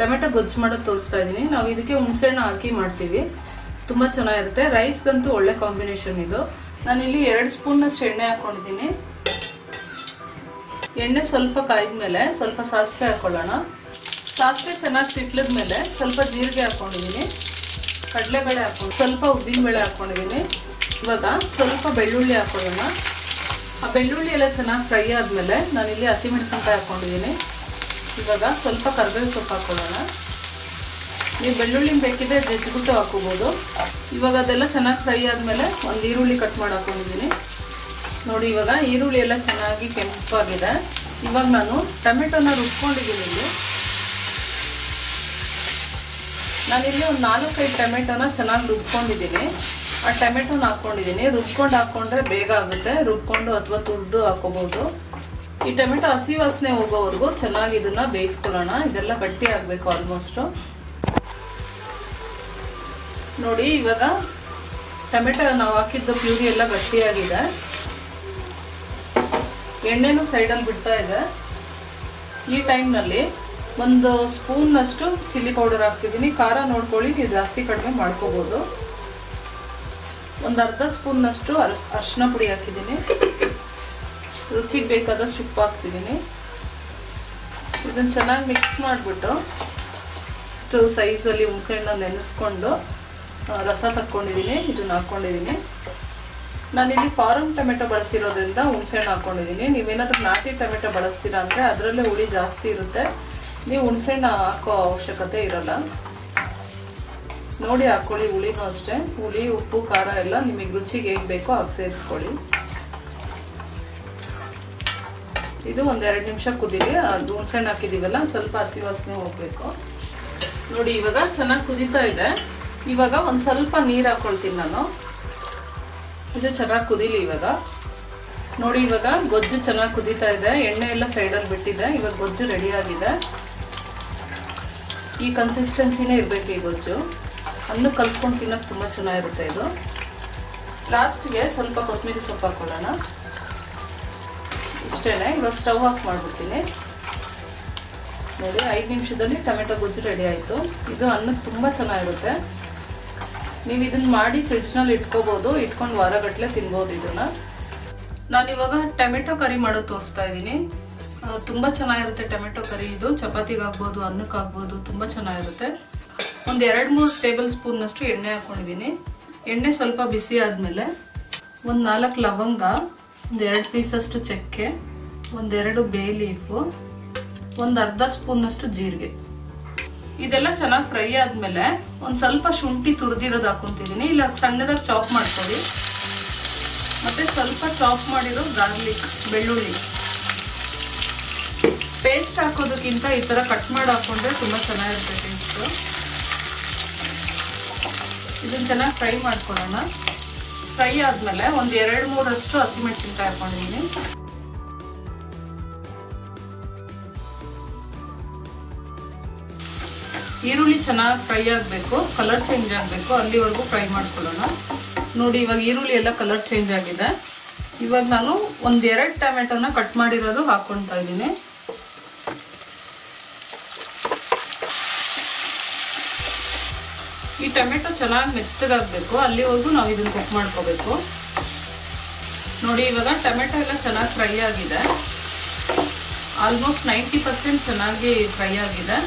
Tomato ಗೊಜ್ಜು ಮಾಡೋದು ತೋರಿಸ್ತಾ ಇದ್ದೀನಿ. ನಾವು ಇದಕ್ಕೆ ಹುಣಸೆಹಣ್ಣು ಹಾಕಿ ಮಾಡ್ತೀವಿ, ತುಂಬ ಚೆನ್ನಾಗಿರುತ್ತೆ. ರೈಸ್ಗಂತೂ ಒಳ್ಳೆ ಕಾಂಬಿನೇಷನ್ ಇದು. ನಾನಿಲ್ಲಿ 2 ಸ್ಪೂನ್ನಷ್ಟು ಎಣ್ಣೆ ಹಾಕೊಂಡಿದ್ದೀನಿ. ಎಣ್ಣೆ ಸ್ವಲ್ಪ ಕಾಯ್ದ್ಮೇಲೆ ಸ್ವಲ್ಪ ಸಾಸಿವೆ ಹಾಕೊಳ್ಳೋಣ. ಸಾಸಿವೆ ಚೆನ್ನಾಗಿ ಸಿಟ್ಲಿದ್ಮೇಲೆ ಸ್ವಲ್ಪ ಜೀರಿಗೆ ಹಾಕೊಂಡಿದ್ದೀನಿ, ಕಡಲೆಬೇಳೆ ಹಾಕೊಂಡು ಸ್ವಲ್ಪ ಉದ್ದಿನಬೇಳೆ ಹಾಕೊಂಡಿದ್ದೀನಿ. ಇವಾಗ ಸ್ವಲ್ಪ ಬೆಳ್ಳುಳ್ಳಿ ಹಾಕೊಳ್ಳೋಣ. ಆ ಬೆಳ್ಳುಳ್ಳಿ ಎಲ್ಲ ಚೆನ್ನಾಗಿ ಫ್ರೈ ಆದಮೇಲೆ ನಾನಿಲ್ಲಿ ಹಸಿಮೆಣಸಿನಕಾಯಿ ಹಾಕೊಂಡಿದ್ದೀನಿ. ಇವಾಗ ಸ್ವಲ್ಪ ಕರಿಬೇವು ಸೊಪ್ಪು ಹಾಕೊಳ್ಳೋಣ. ನೀವು ಬೆಳ್ಳುಳ್ಳಿ ಬೇಕಿದ್ರೆ ಜಜ್ಜಿಬಿಟ್ಟು ಹಾಕೋಬೋದು. ಇವಾಗ ಅದೆಲ್ಲ ಚೆನ್ನಾಗಿ ಫ್ರೈ ಆದಮೇಲೆ ಒಂದು ಈರುಳ್ಳಿ ಕಟ್ ಮಾಡಿ ಹಾಕೊಂಡಿದ್ದೀನಿ. ನೋಡಿ ಇವಾಗ ಈರುಳ್ಳಿ ಎಲ್ಲ ಚೆನ್ನಾಗಿ ಕೆಂಪಾಗಿದೆ. ಇವಾಗ ನಾನು ಟೊಮೆಟೊನ ರುಬ್ಕೊಂಡಿದ್ದೀನಿ. ನಾನಿಲ್ಲಿ ಒಂದು 4-5 ಟೊಮೆಟೊನ ಚೆನ್ನಾಗಿ ರುಬ್ಕೊಂಡಿದ್ದೀನಿ. ಆ ಟೊಮೆಟೊನ ಹಾಕ್ಕೊಂಡಿದ್ದೀನಿ. ರುಬ್ಕೊಂಡು ಹಾಕ್ಕೊಂಡ್ರೆ ಬೇಗ ಆಗುತ್ತೆ, ರುಬ್ಕೊಂಡು ಅಥವಾ ತುರಿದು ಹಾಕೋಬೋದು. ಈ ಟೊಮೆಟೊ ಹಸಿ ವಾಸನೆ ಹೋಗೋವರೆಗೂ ಚೆನ್ನಾಗಿ ಇದನ್ನ ಬೇಯಿಸ್ಕೊಳ್ಳೋಣ. ಇದೆಲ್ಲ ಗಟ್ಟಿ ಆಗಬೇಕು ಆಲ್ಮೋಸ್ಟು. ನೋಡಿ ಇವಾಗ ಟೊಮೆಟೊ ನಾವು ಹಾಕಿದ್ದು ಪ್ಯೂರಿ ಎಲ್ಲ ಗಟ್ಟಿಯಾಗಿದೆ. ಎಣ್ಣೆನೂ ಸೈಡಲ್ಲಿ ಬಿಡ್ತಾ ಇದೆ. ಈ ಟೈಮ್ನಲ್ಲಿ 1 ಸ್ಪೂನ್ನಷ್ಟು ಚಿಲ್ಲಿ ಪೌಡರ್ ಹಾಕ್ತಿದ್ದೀನಿ. ಖಾರ ನೋಡ್ಕೊಳ್ಳಿ, ನೀವು ಜಾಸ್ತಿ ಕಡಿಮೆ ಮಾಡ್ಕೋಬೋದು. ಒಂದು ಅರ್ಧ ಸ್ಪೂನ್ನಷ್ಟು ಅರಿಶಿನ ಪುಡಿ ಹಾಕಿದ್ದೀನಿ. ರುಚಿಗೆ ಬೇಕಾದಷ್ಟು ಉಪ್ಪು ಹಾಕ್ತಿದ್ದೀನಿ. ಇದನ್ನು ಚೆನ್ನಾಗಿ ಮಿಕ್ಸ್ ಮಾಡಿಬಿಟ್ಟು ಇಷ್ಟು ಸೈಜಲ್ಲಿ ಹುಣಸೆಹಣ್ಣು ನೆನೆಸ್ಕೊಂಡು ರಸ ತಕ್ಕೊಂಡಿದ್ದೀನಿ. ಇದನ್ನು ಹಾಕ್ಕೊಂಡಿದ್ದೀನಿ. ನಾನಿಲ್ಲಿ ಫಾರಮ್ ಟೊಮೆಟೊ ಬಳಸಿರೋದ್ರಿಂದ ಹುಣಸೆಹಣ್ಣು ಹಾಕ್ಕೊಂಡಿದ್ದೀನಿ. ನೀವೇನಾದ್ರೂ ನಾಟಿ ಟೊಮೆಟೊ ಬಳಸ್ತೀರಾ ಅಂದರೆ ಅದರಲ್ಲೇ ಹುಳಿ ಜಾಸ್ತಿ ಇರುತ್ತೆ, ನೀವು ಹುಣಸೆಹಣ್ಣು ಹಾಕೋ ಅವಶ್ಯಕತೆ ಇರೋಲ್ಲ. ನೋಡಿ ಹಾಕ್ಕೊಳ್ಳಿ. ಹುಳಿನೂ ಅಷ್ಟೇ, ಹುಳಿ ಉಪ್ಪು ಖಾರ ಎಲ್ಲ ನಿಮಗೆ ರುಚಿಗೆ ಹೇಗೆ ಬೇಕೋ ಹಾಗೆ ಸೇರಿಸ್ಕೊಳ್ಳಿ. ಇದು 1-2 ನಿಮಿಷ ಕುದೀಲಿ. ಅದು ಹುಣಸೆಹಣ್ಣು ಹಾಕಿದ್ದೀವಲ್ಲ, ಸ್ವಲ್ಪ ಹಸಿ ವಾಸನೆ ಹೋಗಬೇಕು. ನೋಡಿ ಇವಾಗ ಚೆನ್ನಾಗಿ ಕುದೀತಾ ಇದೆ. ಇವಾಗ ಒಂದು ಸ್ವಲ್ಪ ನೀರು ಹಾಕ್ಕೊಳ್ತೀನಿ ನಾನು. ಇದು ಚೆನ್ನಾಗಿ ಕುದೀಲಿ ಇವಾಗ. ನೋಡಿ ಇವಾಗ ಗೊಜ್ಜು ಚೆನ್ನಾಗಿ ಕುದೀತಾ ಇದೆ. ಎಣ್ಣೆ ಎಲ್ಲ ಸೈಡಲ್ಲಿ ಬಿಟ್ಟಿದೆ. ಇವಾಗ ಗೊಜ್ಜು ರೆಡಿ ಆಗಿದೆ. ಈ ಕನ್ಸಿಸ್ಟೆನ್ಸಿನೇ ಇರಬೇಕು ಈ ಗೊಜ್ಜು. ಅನ್ನಕ್ಕೆ ಕಲ್ಸ್ಕೊಂಡು ತಿನ್ನೋಕೆ ತುಂಬ ಚೆನ್ನಾಗಿರುತ್ತೆ ಇದು. ಲಾಸ್ಟ್ಗೆ ಸ್ವಲ್ಪ ಕೊತ್ತಂಬರಿ ಸೊಪ್ಪು ಹಾಕೊಳ್ಳೋಣ. ಇಷ್ಟೇ. ಇವಾಗ ಸ್ಟವ್ ಆಫ್ ಮಾಡಿಬಿಡ್ತೀನಿ. ನೋಡಿ 5 ನಿಮಿಷದಲ್ಲಿ ಟೊಮೆಟೊ ಗೊಜ್ಜು ರೆಡಿ ಆಯಿತು. ಇದು ಅನ್ನಕ್ಕೆ ತುಂಬ ಚೆನ್ನಾಗಿರುತ್ತೆ. ನೀವು ಇದನ್ನ ಮಾಡಿ ಫ್ರಿಡ್ಜ್ನಲ್ಲಿ ಇಟ್ಕೋಬೋದು, ಇಟ್ಕೊಂಡು ವಾರಗಟ್ಟಲೆ ತಿನ್ಬೋದು ಇದನ್ನು. ನಾನಿವಾಗ ಟೊಮೆಟೊ ಕರಿ ಮಾಡೋದು ತೋರಿಸ್ತಾ ಇದ್ದೀನಿ. ತುಂಬ ಚೆನ್ನಾಗಿರುತ್ತೆ ಟೊಮೆಟೊ ಕರಿ. ಇದು ಚಪಾತಿಗಾಗ್ಬೋದು, ಅನ್ನಕ್ಕಾಗ್ಬೋದು, ತುಂಬ ಚೆನ್ನಾಗಿರುತ್ತೆ. ಒಂದು 2-3 ಟೇಬಲ್ ಸ್ಪೂನ್ನಷ್ಟು ಎಣ್ಣೆ ಹಾಕ್ಕೊಂಡಿದ್ದೀನಿ. ಎಣ್ಣೆ ಸ್ವಲ್ಪ ಬಿಸಿ ಆದಮೇಲೆ ಒಂದು 4 ಲವಂಗ, ಒಂದು 2 ಪೀಸಷ್ಟು ಚಕ್ಕೆ, 1-2 ಬೇ ಲೀಫು, ಒಂದು ಅರ್ಧ ಸ್ಪೂನ್ನಷ್ಟು ಜೀರಿಗೆ. ಇದೆಲ್ಲ ಚೆನ್ನಾಗಿ ಫ್ರೈ ಆದಮೇಲೆ ಒಂದು ಸ್ವಲ್ಪ ಶುಂಠಿ ತುರಿದಿರೋದು ಹಾಕೊಂತಿದ್ದೀನಿ. ಇಲ್ಲ ಸಣ್ಣದಾಗಿ ಚಾಪ್ ಮಾಡ್ಕೊಳ್ಳಿ. ಮತ್ತು ಸ್ವಲ್ಪ ಚಾಪ್ ಮಾಡಿರೋ ಗಾರ್ಲಿಕ್, ಬೆಳ್ಳುಳ್ಳಿ. ಪೇಸ್ಟ್ ಹಾಕೋದಕ್ಕಿಂತ ಈ ಥರ ಕಟ್ ಮಾಡಿ ಹಾಕ್ಕೊಂಡ್ರೆ ತುಂಬ ಚೆನ್ನಾಗಿರುತ್ತೆ ಟೇಸ್ಟು. ಇದನ್ನು ಚೆನ್ನಾಗಿ ಫ್ರೈ ಮಾಡ್ಕೊಳ್ಳೋಣ. ಫ್ರೈ ಆದಮೇಲೆ ಒಂದು 2-3 ಹಸಿಮೆಣಸಿನ್ಕಾಯಿ ಹಾಕೊಂಡಿದ್ದೀನಿ. ಈರುಳ್ಳಿ ಚೆನ್ನಾಗಿ ಫ್ರೈ ಆಗಬೇಕು, ಕಲರ್ ಚೇಂಜ್ ಆಗಬೇಕು, ಅಲ್ಲಿವರೆಗೂ ಫ್ರೈ ಮಾಡ್ಕೊಳ್ಳೋಣ. ನೋಡಿ ಇವಾಗ ಈರುಳ್ಳಿ ಎಲ್ಲ ಕಲರ್ ಚೇಂಜ್ ಆಗಿದೆ. ಇವಾಗ ನಾನು 1-2 ಟೊಮೆಟೊನ ಕಟ್ ಮಾಡಿರೋದು ಹಾಕ್ಕೊಳ್ತಾ ಇದ್ದೀನಿ. ಈ ಟೊಮೆಟೊ ಚೆನ್ನಾಗಿ ಮೆತ್ತಗಾಗಬೇಕು, ಅಲ್ಲಿವರೆಗೂ ನಾವು ಇದನ್ನು ಕುಕ್ ಮಾಡ್ಕೋಬೇಕು. ನೋಡಿ ಇವಾಗ ಟೊಮೆಟೊ ಎಲ್ಲ ಚೆನ್ನಾಗಿ ಫ್ರೈ ಆಗಿದೆ. ಆಲ್ಮೋಸ್ಟ್ 90% ಚೆನ್ನಾಗಿ ಫ್ರೈ ಆಗಿದೆ.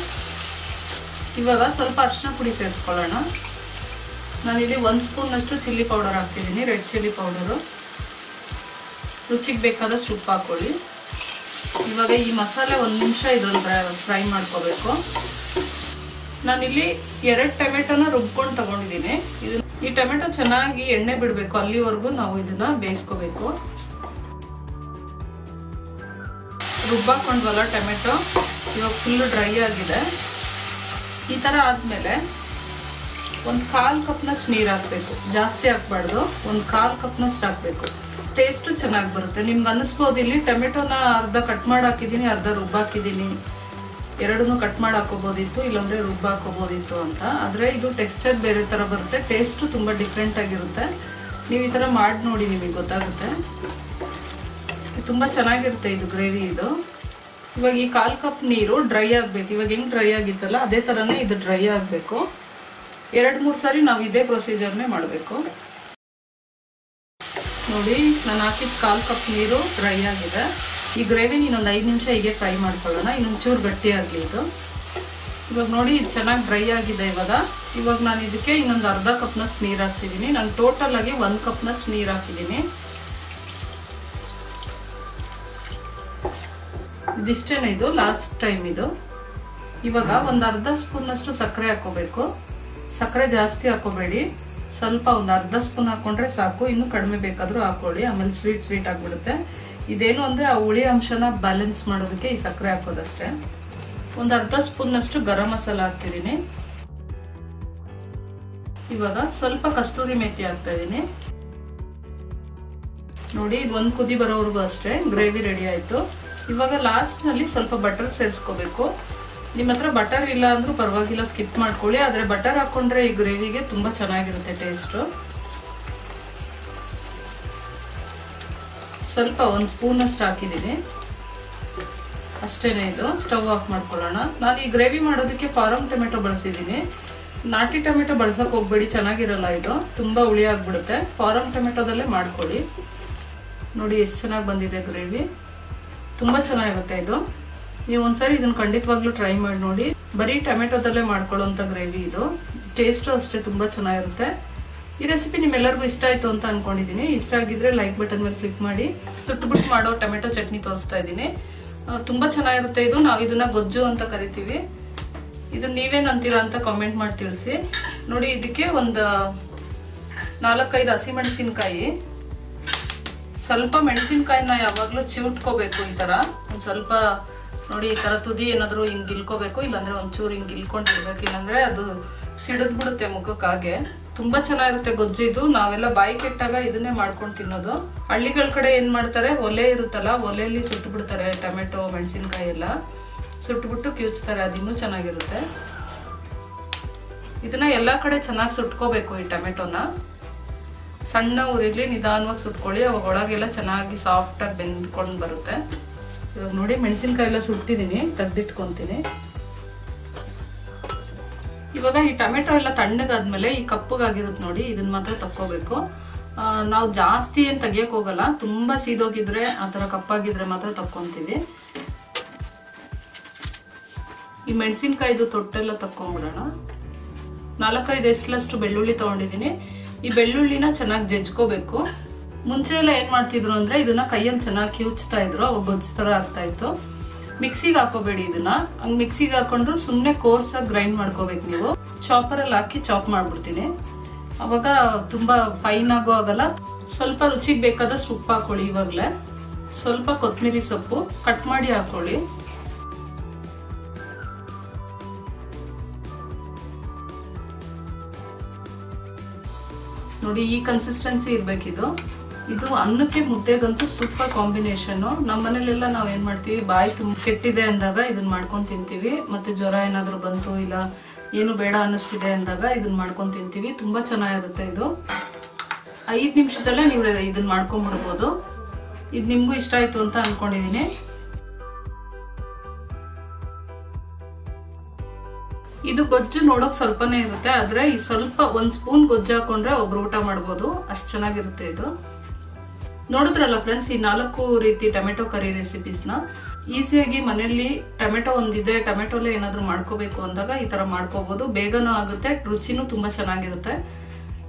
ಇವಾಗ ಸ್ವಲ್ಪ ಅರಿಶಿನ ಪುಡಿ ಸೇರಿಸ್ಕೊಳ್ಳೋಣ. ನಾನಿಲ್ಲಿ 1 ಸ್ಪೂನ್ನಷ್ಟು ಚಿಲ್ಲಿ ಪೌಡರ್ ಹಾಕ್ತಿದ್ದೀನಿ, ರೆಡ್ ಚಿಲ್ಲಿ ಪೌಡರು. ರುಚಿಗೆ ಬೇಕಾದಷ್ಟು ಉಪ್ಪು ಹಾಕ್ಕೊಳ್ಳಿ. ಇವಾಗ ಈ ಮಸಾಲೆ 1 ನಿಮಿಷ ಇದರಲ್ಲಿ ಫ್ರೈ ಮಾಡ್ಕೋಬೇಕು. ನಾನಿಲ್ಲಿ 2 ಟೊಮೆಟೊನ ರುಬ್ಕೊಂಡು ತಗೊಂಡಿದ್ದೀನಿ. ಈ ಟೊಮೆಟೊ ಚೆನ್ನಾಗಿ ಎಣ್ಣೆ ಬಿಡಬೇಕು, ಅಲ್ಲಿವರೆಗೂ ನಾವು ಇದನ್ನ ಬೇಯಿಸ್ಕೋಬೇಕು. ರುಬ್ಬಾಕೊಂಡ್ವಲ್ಲ ಟೊಮೆಟೊ, ಇವಾಗ ಫುಲ್ ಡ್ರೈ ಆಗಿದೆ. ಈ ಥರ ಆದಮೇಲೆ ಒಂದು 1/4 ಕಪ್ನಷ್ಟು ನೀರು ಹಾಕಬೇಕು. ಜಾಸ್ತಿ ಹಾಕ್ಬಾರ್ದು, ಒಂದು 1/4 ಕಪ್ನಷ್ಟು ಹಾಕಬೇಕು. ಟೇಸ್ಟು ಚೆನ್ನಾಗಿ ಬರುತ್ತೆ. ನಿಮ್ಗೆ ಅನ್ನಿಸ್ಬೋದು ಇಲ್ಲಿ ಟೊಮೆಟೊನ ಅರ್ಧ ಕಟ್ ಮಾಡಿ ಹಾಕಿದ್ದೀನಿ, ಅರ್ಧ ರುಬ್ಬಾಕಿದ್ದೀನಿ, ಎರಡನ್ನೂ ಕಟ್ ಮಾಡಿ ಹಾಕೋಬೋದಿತ್ತು, ಇಲ್ಲಾಂದರೆ ರುಬ್ಬ ಹಾಕೋಬೋದಿತ್ತು ಅಂತ. ಆದರೆ ಇದು ಟೆಕ್ಸ್ಚರ್ ಬೇರೆ ಥರ ಬರುತ್ತೆ, ಟೇಸ್ಟು ತುಂಬ ಡಿಫ್ರೆಂಟ್ ಆಗಿರುತ್ತೆ. ನೀವು ಈ ಥರ ಮಾಡಿ ನೋಡಿ, ನಿಮಗೆ ಗೊತ್ತಾಗುತ್ತೆ. ತುಂಬ ಚೆನ್ನಾಗಿರುತ್ತೆ ಇದು ಗ್ರೇವಿ. ಇದು ಇವಾಗ ಈ 1/4 ಕಪ್ ನೀರು ಡ್ರೈ ಆಗಬೇಕು. ಇವಾಗ ಹೆಂಗೆ ಡ್ರೈ ಆಗಿತ್ತಲ್ಲ ಅದೇ ಥರನೇ ಇದು ಡ್ರೈ ಆಗಬೇಕು. 2-3 ಸಾರಿ ನಾವು ಇದೇ ಪ್ರೊಸೀಜರ್ನೇ ಮಾಡಬೇಕು. ನೋಡಿ ನಾನು ಹಾಕಿದ 1/4 ಕಪ್ ನೀರು ಡ್ರೈ ಆಗಿದೆ. ಈ ಗ್ರೇವಿನ ಇನ್ನೊಂದು 5 ನಿಮಿಷ ಹೀಗೆ ಫ್ರೈ ಮಾಡ್ಕೊಳ್ಳೋಣ. ಇನ್ನೊಂದು ಚೂರು ಗಟ್ಟಿಯಾಗಲಿ ಇದು. ಇವಾಗ ನೋಡಿ ಇದು ಚೆನ್ನಾಗಿ ಡ್ರೈ ಆಗಿದೆ. ಇವಾಗ ನಾನು ಇದಕ್ಕೆ ಇನ್ನೊಂದು ಅರ್ಧ ಕಪ್ನಷ್ಟು ನೀರು ಹಾಕ್ತಿದ್ದೀನಿ. ನಾನು ಟೋಟಲ್ ಆಗಿ 1 ಕಪ್ನಷ್ಟು ನೀರು ಹಾಕಿದ್ದೀನಿ. ಇದಿಷ್ಟೇನೆ, ಇದು ಲಾಸ್ಟ್ ಟೈಮ್ ಇದು. ಇವಾಗ ಒಂದು ಅರ್ಧ ಸ್ಪೂನಷ್ಟು ಸಕ್ಕರೆ ಹಾಕೋಬೇಕು. ಸಕ್ಕರೆ ಜಾಸ್ತಿ ಹಾಕೋಬೇಡಿ, ಸ್ವಲ್ಪ ಒಂದು ಅರ್ಧ ಸ್ಪೂನ್ ಹಾಕೊಂಡ್ರೆ ಸಾಕು. ಇನ್ನು ಕಡಿಮೆ ಬೇಕಾದ್ರೂ ಹಾಕೊಳ್ಳಿ, ಆಮೇಲೆ ಸ್ವೀಟ್ ಆಗ್ಬಿಡುತ್ತೆ. ಇದೇನು ಅಂದ್ರೆ ಆ ಹುಳಿ ಅಂಶನ ಬ್ಯಾಲೆನ್ಸ್ ಮಾಡೋದಕ್ಕೆ ಈ ಸಕ್ಕರೆ ಹಾಕೋದಷ್ಟೇ. ಒಂದು ಅರ್ಧ ಸ್ಪೂನಷ್ಟು ಗರಂ ಮಸಾಲ ಹಾಕ್ತಿದ್ದೀನಿ. ಇವಾಗ ಸ್ವಲ್ಪ ಕಸ್ತೂರಿ ಮೇಥಿ ಹಾಕ್ತಾ ಇದ್ದೀನಿ. ನೋಡಿ ಇದು ಒಂದು ಕುದಿ ಬರೋವರೆಗೂ ಅಷ್ಟೇ ಗ್ರೇವಿ ರೆಡಿ ಆಯ್ತು. ಇವಾಗ ಲಾಸ್ಟ್ ನಲ್ಲಿ ಸ್ವಲ್ಪ ಬಟರ್ ಸೇರಿಸ್ಕೋಬೇಕು. ನಿಮ್ಮ ಹತ್ರ ಬಟರ್ ಇಲ್ಲ ಅಂದ್ರೂ ಪರವಾಗಿಲ್ಲ, ಸ್ಕಿಪ್ ಮಾಡ್ಕೊಳ್ಳಿ. ಆದ್ರೆ ಬಟರ್ ಹಾಕೊಂಡ್ರೆ ಈ ಗ್ರೇವಿಗೆ ತುಂಬಾ ಚೆನ್ನಾಗಿರುತ್ತೆ ಟೇಸ್ಟ್. ಸ್ವಲ್ಪ 1 ಸ್ಪೂನ್ ಅಷ್ಟು ಹಾಕಿದ್ದೀನಿ ಅಷ್ಟೇನೆ. ಇದು ಸ್ಟವ್ ಆಫ್ ಮಾಡ್ಕೊಳ್ಳೋಣ. ನಾನು ಈ ಗ್ರೇವಿ ಮಾಡೋದಕ್ಕೆ ಫಾರಂ ಟೊಮೆಟೊ ಬಳಸಿದ್ದೀನಿ. ನಾಟಿ ಟೊಮೆಟೊ ಬಳಸಕ್ ಹೋಗ್ಬೇಡಿ, ಚೆನ್ನಾಗಿರಲ್ಲ, ಇದು ತುಂಬಾ ಹುಳಿ ಆಗ್ಬಿಡುತ್ತೆ. ಫಾರಂ ಟೊಮೆಟೊದಲ್ಲೇ ಮಾಡ್ಕೊಳ್ಳಿ. ನೋಡಿ ಎಷ್ಟು ಚೆನ್ನಾಗಿ ಬಂದಿದೆ ಗ್ರೇವಿ, ತುಂಬಾ ಚೆನ್ನಾಗಿರುತ್ತೆ ಇದು. ನೀವು ಒಂದ್ಸರಿ ಇದನ್ನ ಖಂಡಿತವಾಗ್ಲೂ ಟ್ರೈ ಮಾಡಿ ನೋಡಿ. ಬರೀ ಟೊಮೆಟೊದಲ್ಲೇ ಮಾಡ್ಕೊಳ್ಳೋಂಥ ಗ್ರೇವಿ ಇದು. ಟೇಸ್ಟು ಅಷ್ಟೇ ತುಂಬಾ ಚೆನ್ನಾಗಿರುತ್ತೆ. ಈ ರೆಸಿಪಿ ನಿಮ್ಮೆಲ್ಲರಿಗೂ ಇಷ್ಟ ಆಯ್ತು ಅಂತ ಅನ್ಕೊಂಡಿದ್ದೀನಿ. ಇಷ್ಟ ಆಗಿದ್ರೆ ಲೈಕ್ ಬಟನ್ ಮೇಲೆ ಕ್ಲಿಕ್ ಮಾಡಿ. ತುಟ್ಬಿಟ್ಟು ಮಾಡೋ ಟೊಮೆಟೊ ಚಟ್ನಿ ತೋರಿಸ್ತಾ ಇದ್ದೀನಿ. ತುಂಬಾ ಚೆನ್ನಾಗಿರುತ್ತೆ ಇದು. ನಾವು ಇದನ್ನ ಗೊಜ್ಜು ಅಂತ ಕರಿತೀವಿ. ಇದನ್ನ ನೀವೇನ್ ಅಂತೀರಾ ಅಂತ ಕಾಮೆಂಟ್ ಮಾಡಿ ತಿಳಿಸಿ. ನೋಡಿ ಇದಕ್ಕೆ ಒಂದು 4-5 ಹಸಿಮೆಣಸಿನ್ಕಾಯಿ, ಸ್ವಲ್ಪ ಮೆಣಸಿನ್ಕಾಯಿನ ಯಾವಾಗ್ಲೂ ಚಿವುಟ್ಕೋಬೇಕು. ಈ ತರ ಒಂದ್ ಸ್ವಲ್ಪ ನೋಡಿ, ಈ ತರ ತುದಿ ಏನಾದ್ರು ಹಿಂಗ್ ಗಿಲ್ಕೋಬೇಕು, ಇಲ್ಲಾಂದ್ರೆ ಒಂಚೂರು ಹಿಂಗ್ ಗಿಲ್ಕೊಂಡಿರ್ಬೇಕು, ಇಲ್ಲಾಂದ್ರೆ ಅದು ಸಿಡಿದ್ ಬಿಡುತ್ತೆ ಮುಖಕ್ಕಾಗೆ. ತುಂಬಾ ಚೆನ್ನಾಗಿರುತ್ತೆ ಗೊಜ್ಜು ಇದು. ನಾವೆಲ್ಲ ಬಾಯಿ ಕೆಟ್ಟಾಗ ಇದನ್ನೇ ಮಾಡ್ಕೊಂಡು ತಿನ್ನೋದು. ಹಳ್ಳಿಗಳ ಕಡೆ ಏನ್ ಮಾಡ್ತಾರೆ, ಒಲೆ ಇರುತ್ತಲ್ಲ, ಒಲೆಯಲ್ಲಿ ಸುಟ್ಟು ಬಿಡ್ತಾರೆ ಟೊಮೆಟೊ ಮೆಣಸಿನ್ಕಾಯಿ ಎಲ್ಲ ಸುಟ್ಬಿಟ್ಟು ಕಿವುಚ್ತಾರೆ. ಅದಿನ್ನೂ ಚೆನ್ನಾಗಿರುತ್ತೆ. ಇದನ್ನ ಎಲ್ಲಾ ಕಡೆ ಚೆನ್ನಾಗಿ ಸುಟ್ಕೋಬೇಕು. ಈ ಟೊಮೆಟೊನ ಸಣ್ಣ ಉರಿಲಿ ನಿಧಾನವಾಗಿ ಸುಟ್ಕೊಳ್ಳಿ. ಅವಾಗ ಒಳಗೆಲ್ಲ ಚೆನ್ನಾಗಿ ಸಾಫ್ಟ್ ಆಗಿ ಬೆಂದ್ಕೊಂಡು ಬರುತ್ತೆ. ಇವಾಗ ನೋಡಿ ಮೆಣಸಿನ್ಕಾಯಿ ಎಲ್ಲ ಸುಟ್ಟಿದ್ದೀನಿ, ತೆಗ್ದಿಟ್ಕೊಂತೀನಿ. ಇವಾಗ ಈ ಟೊಮೆಟೊ ಎಲ್ಲ ತಣ್ಣಗಾದ್ಮೇಲೆ ಈ ಕಪ್ಪಗಾಗಿರುತ್ತೆ ನೋಡಿ, ಇದನ್ನ ಮಾತ್ರ ತಕ್ಕೋಬೇಕು. ನಾವು ಜಾಸ್ತಿ ಏನ್ ತೆಗಿಯಕ್ ಹೋಗಲ್ಲ. ತುಂಬಾ ಸೀದೋಗಿದ್ರೆ ಆತರ ಕಪ್ಪಾಗಿದ್ರೆ ಮಾತ್ರ ತಕ್ಕೊಂತೀವಿ. ಈ ಮೆಣಸಿನ್ಕಾಯ್ದು ತೊಟ್ಟೆಲ್ಲ ತಕ್ಕೊಂಡ್ಬಿಡೋಣ. 4-5 ಎಸ್ಲಷ್ಟು ಬೆಳ್ಳುಳ್ಳಿ ತಗೊಂಡಿದ್ದೀನಿ. ಈ ಬೆಳ್ಳುಳ್ಳಿನ ಚೆನ್ನಾಗಿ ಜಜ್ಕೋಬೇಕು. ಮುಂಚೆ ಎಲ್ಲ ಏನ್ ಮಾಡ್ತಿದ್ರು ಅಂದ್ರೆ ಇದನ್ನ ಕೈಯಲ್ಲಿ ಚೆನ್ನಾಗಿ ಕಿವುಚ್ತಾ ಇದ್ರು, ಅವಾಗ ಗೊಜ್ಜು ತರ ಆಗ್ತಾ ಇತ್ತು. ಮಿಕ್ಸಿಗೆ ಹಾಕೋಬೇಡಿ ಇದನ್ನ. ಹಂಗ್ ಮಿಕ್ಸಿಗೆ ಹಾಕೊಂಡ್ರು ಸುಮ್ನೆ ಕೋರ್ಸಾಗಿ ಗ್ರೈಂಡ್ ಮಾಡ್ಕೋಬೇಕು ನೀವು. ಚಾಪರ್ ಅಲ್ಲಿ ಹಾಕಿ ಚಾಪ್ ಮಾಡ್ಬಿಡ್ತೀನಿ. ಅವಾಗ ತುಂಬಾ ಫೈನ್ ಆಗೋ ಆಗಲ್ಲ. ಸ್ವಲ್ಪ ರುಚಿಗೆ ಬೇಕಾದಷ್ಟು ಉಪ್ಪು ಹಾಕೊಳ್ಳಿ. ಇವಾಗ್ಲೇ ಸ್ವಲ್ಪ ಕೊತ್ತಂಬರಿ ಸೊಪ್ಪು ಕಟ್ ಮಾಡಿ ಹಾಕೊಳ್ಳಿ. ನೋಡಿ ಈ ಕನ್ಸಿಸ್ಟೆನ್ಸಿ ಇರ್ಬೇಕಿದು. ಇದು ಅನ್ನಕ್ಕೆ ಮುದ್ದೆಗಂತೂ ಸೂಪರ್ ಕಾಂಬಿನೇಷನ್. ನಮ್ಮ ಮನೇಲೆಲ್ಲ ನಾವ್ ಏನ್ ಮಾಡ್ತೀವಿ, ಬಾಯಿ ತುಂಬ ಕೆಟ್ಟಿದೆ ಅಂದಾಗ ಇದನ್ನ ಮಾಡ್ಕೊಂಡ್ ತಿಂತೀವಿ. ಮತ್ತೆ ಜ್ವರ ಏನಾದ್ರು ಬಂತು, ಇಲ್ಲ ಏನು ಬೇಡ ಅನ್ನಿಸ್ತಿದೆ ಅಂದಾಗ ಇದನ್ನ ಮಾಡ್ಕೊಂಡ್ ತಿಂತೀವಿ. ತುಂಬಾ ಚೆನ್ನಾಗಿರುತ್ತೆ ಇದು. 5 ನಿಮಿಷದಲ್ಲೇ ನೀವು ಇದನ್ನ ಮಾಡ್ಕೊಂಡ್ಬಿಡ್ಬೋದು. ಇದು ನಿಮ್ಗೂ ಇಷ್ಟ ಆಯ್ತು ಅಂತ ಅನ್ಕೊಂಡಿದೀನಿ. ಇದು ಗೊಜ್ಜು ನೋಡೋಕ್ ಸ್ವಲ್ಪನೇ ಇರುತ್ತೆ, ಆದ್ರೆ ಈ ಸ್ವಲ್ಪ 1 ಸ್ಪೂನ್ ಗೊಜ್ಜು ಹಾಕೊಂಡ್ರೆ ಒಬ್ರು ಊಟ ಮಾಡ್ಬೋದು, ಅಷ್ಟು ಚೆನ್ನಾಗಿರುತ್ತೆ ಇದು. ನೋಡಿದ್ರಲ್ಲ ಫ್ರೆಂಡ್ಸ್, ಈ 4 ರೀತಿ ಟೊಮೆಟೊ ಕರಿ ರೆಸಿಪೀಸ್ನ ಈಸಿಯಾಗಿ ಮನೆಯಲ್ಲಿ ಟೊಮೆಟೊ ಒಂದಿದೆ, ಟೊಮೆಟೊಲ್ಲೇ ಏನಾದ್ರು ಮಾಡ್ಕೋಬೇಕು ಅಂದಾಗ ಈ ತರ ಮಾಡ್ಕೋಬಹುದು. ಬೇಗನೂ ಆಗುತ್ತೆ, ರುಚಿನೂ ತುಂಬಾ ಚೆನ್ನಾಗಿರುತ್ತೆ.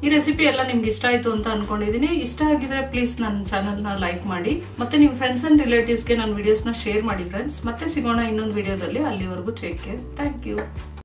ಈ ರೆಸಿಪಿ ಎಲ್ಲ ನಿಮ್ಗೆ ಇಷ್ಟ ಆಯ್ತು ಅಂತ ಅನ್ಕೊಂಡಿದೀನಿ. ಇಷ್ಟ ಆಗಿದ್ರೆ ಪ್ಲೀಸ್ ನನ್ನ ಚಾನಲ್ ನ ಲೈಕ್ ಮಾಡಿ, ಮತ್ತೆ ನಿಮ್ ಫ್ರೆಂಡ್ಸ್ ಅಂಡ್ ರಿಲೇಟಿವ್ಸ್ಗೆ ನನ್ನ ವಿಡಿಯೋಸ್ನ ಶೇರ್ ಮಾಡಿ ಫ್ರೆಂಡ್ಸ್. ಮತ್ತೆ ಸಿಗೋಣ ಇನ್ನೊಂದು ವಿಡಿಯೋದಲ್ಲಿ. ಅಲ್ಲಿವರೆಗೂ ಟೇಕ್ ಕೇರ್. Thank you.